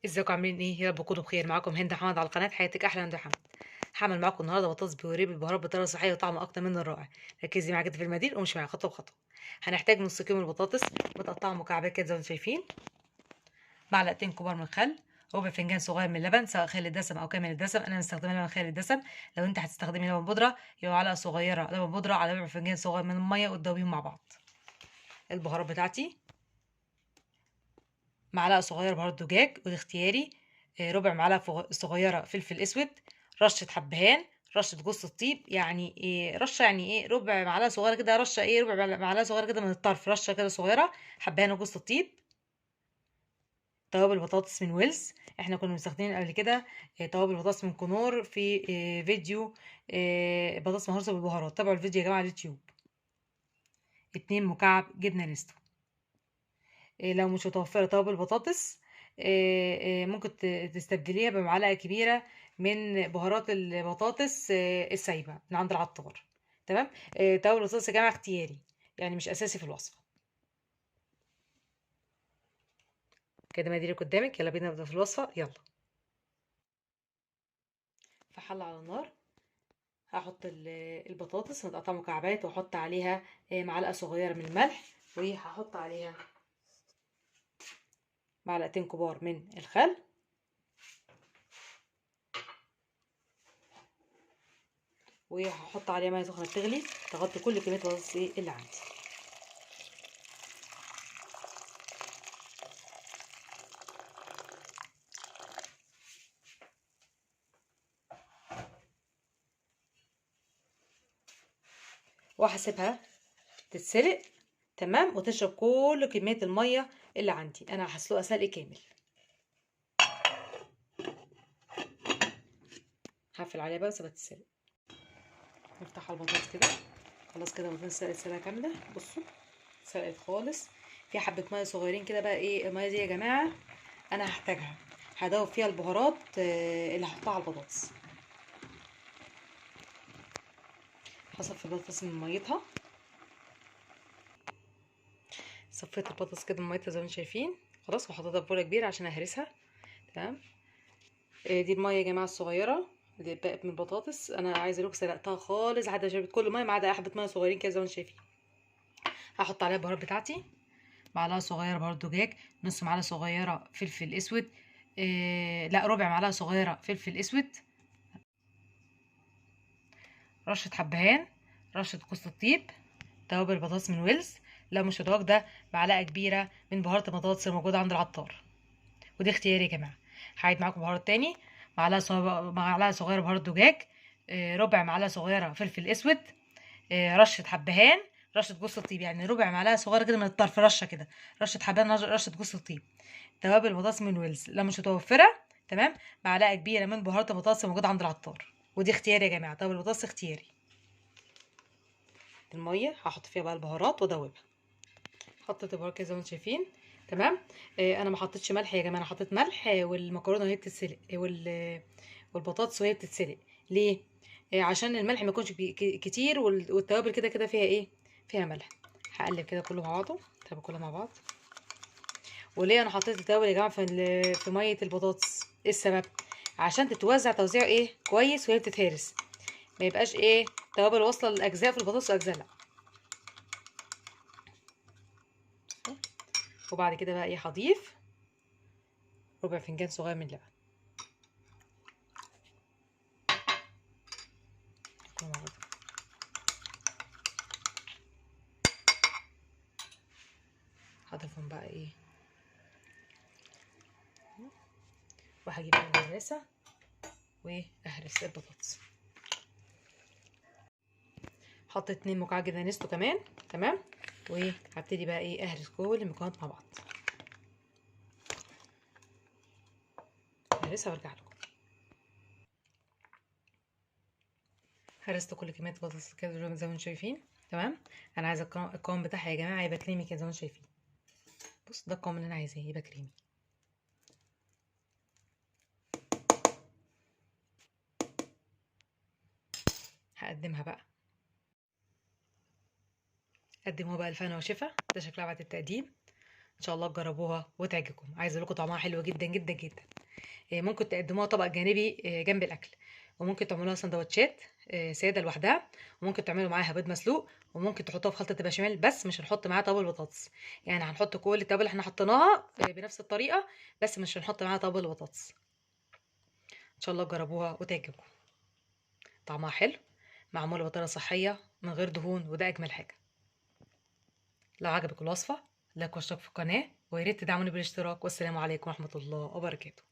ازيكم عاملين ايه؟ يا رب تكونوا بخير. معاكم هند حمد على قناه حياتك احلى هند حمد. هعمل معاكم النهارده بطاطس بيوريه بالبهارات بطريقه صحيه وطعم اكتر من الرائع. ركزي معايا كده في المقادير ومشي معايا خطوه بخطوه. هنحتاج نص كيلو من البطاطس متقطعه مكعبات كده زي ما انتم شايفين، معلقتين كبار من الخل، ربع فنجان صغير من اللبن سواء خالي الدسم او كامل الدسم. انا مستخدمه لبن خالي الدسم. لو انت هتستخدمي لبن بودره يبقى معلقه صغيره لبن بودره على ربع فنجان صغير من الميه وتدوبيهم مع بعض. البهارات بتاعتي: معلقه صغيره بهارات دجاج وده اختياري، ربع معلقه صغيره فلفل اسود، رشه حبهان، رشه جوز الطيب، يعني إيه رشه، يعني ايه ربع معلقه صغيره كده، رشه ايه ربع معلقه صغيره كده من الطرف، رشه كده صغيره حبهان وجوز الطيب. توابل بطاطس من ويلز، احنا كنا مستخدمين قبل كده توابل بطاطس من كنور في فيديو بطاطس مهروسه بالبهارات. تابعوا الفيديو يا جماعه على اليوتيوب. 2 مكعب جبنه نستو. لو مش متوفرة توابل بطاطس ممكن تستبدليها بمعلقة كبيرة من بهارات البطاطس السايبة من عند العطار. تمام. توابل البطاطس يا جماعة اختياري، يعني مش أساسي في الوصفة. كده مقاديرك قدامك، يلا بينا نبدأ في الوصفة، يلا. في حلة على النار هحط البطاطس متقطعة مكعبات، واحط عليها معلقة صغيرة من الملح، وهحط عليها معلقتين كبار من الخل، وهحط عليها ميه سخنه تغلي تغطي كل كميه البطاطس اللي عندي. وهسيبها تتسلق، تمام، وتشرب كل كميه الميه اللي عندي. انا هسلقها سلق كامل. هقفل عليها بقى واسيبها تتسلق. نفتح البطاطس كده، خلاص كده البطاطس سلقت سلقه كامله. بصوا سلقت خالص. في حبه ميه صغيرين كده. بقى ايه الميه دي يا جماعه؟ انا هحتاجها، هدوب فيها البهارات اللي هحطها على البطاطس. هصفي البطاطس من ميتها. صفيت البطاطس كده من ميتها زي ما انتم شايفين، خلاص، وحطيتها في بوله كبيره عشان اهرسها. تمام. دي الميه يا جماعه الصغيره اللي بقت من البطاطس. انا عايزه لكم سلقتها خالص لحد ما شربت كل ميه ما عدا حبه ميه صغيرين كده زي ما انتم شايفين. هحط عليها البهارات بتاعتي: معلقه صغيره بهارات دجاج، نص معلقه صغيره فلفل اسود، لا ربع معلقه صغيره فلفل اسود، رشه حبهان، رشه جوز الطيب، توابل البطاطس من ويلز. لو مش متواجده معلقه كبيره من بهارات البطاطس الموجوده عند العطار، ودي اختياري يا جماعه. هعيد معاكم بهارات تاني: معلقه صغيره بهارات دجاج، ربع معلقه صغيره فلفل اسود، رشه حبهان، رشه جوز الطيب، يعني ربع معلقه صغيره كده من الطرف، رشه كده، رشه حبهان، رشه جوز الطيب. توابل بطاطس من ويلز لو مش متوفره، تمام، معلقه كبيره من بهارات البطاطس الموجوده عند العطار، ودي اختياري يا جماعه. توابل البطاطس اختياري. الميه هحط فيها بقى البهارات وادوبها. حطيت البهارات كده زي ما انتم شايفين، تمام. انا ما حطيتش ملح يا جماعه، انا حطيت ملح والمكرونه وهي بتتسلق والبطاطس وهي بتتسلق. ليه؟ عشان الملح ما يكونش كتير، والتوابل كده كده فيها ايه، فيها ملح. هقلب كده كله مع بعضه، طب كله مع بعض. وليه انا حطيت التوابل يا جماعه في ميه البطاطس؟ ايه السبب؟ عشان تتوزع توزيع ايه كويس وهي بتتهرس، ما يبقاش ايه توابل واصله للاجزاء في البطاطس واجزاء لا. وبعد كده بقى ايه هضيف ربع فنجان صغير من اللبن. كله مع بعض. هضيفهم بقى ايه، وهجيب الهراسه واهرس البطاطس. حطيت 2 مكعب جبنه نستو كمان، تمام. وهبتدي بقى ايه اهرس كل المكونات مع بعض. هرسها وارجع لكم. هرست كل كميه البطاطس كده زي ما انتم شايفين، تمام. انا عايزه القوام بتاعها يا جماعه يبقى كريمي كده زي ما انتم شايفين. بص ده القوام اللي انا عايزاه، يبقى كريمي. هقدمها بقى، قدموها بقى الفانا وشفا. ده شكلها بعد التقديم. ان شاء الله تجربوها وتعجبكم. عايزه اقول لكم طعمها حلو جدا جدا جدا. ممكن تقدموها طبق جانبي جنب الاكل، وممكن تعملوها سندوتشات ساده لوحدها، وممكن تعملوا معاها بيض مسلوق، وممكن تحطوها في خلطه البشاميل، بس مش هنحط معاها توابل بطاطس. يعني هنحط كل التوابل اللي احنا حطيناها بنفس الطريقه، بس مش هنحط معاها توابل بطاطس. ان شاء الله تجربوها وتعجبكم. طعمها حلو، معموله بطريقه صحيه من غير دهون، وده اجمل حاجه. لو عجبك الوصفه لايك واشتراك في القناه، ويا ريت تدعموني بالاشتراك. والسلام عليكم ورحمه الله وبركاته.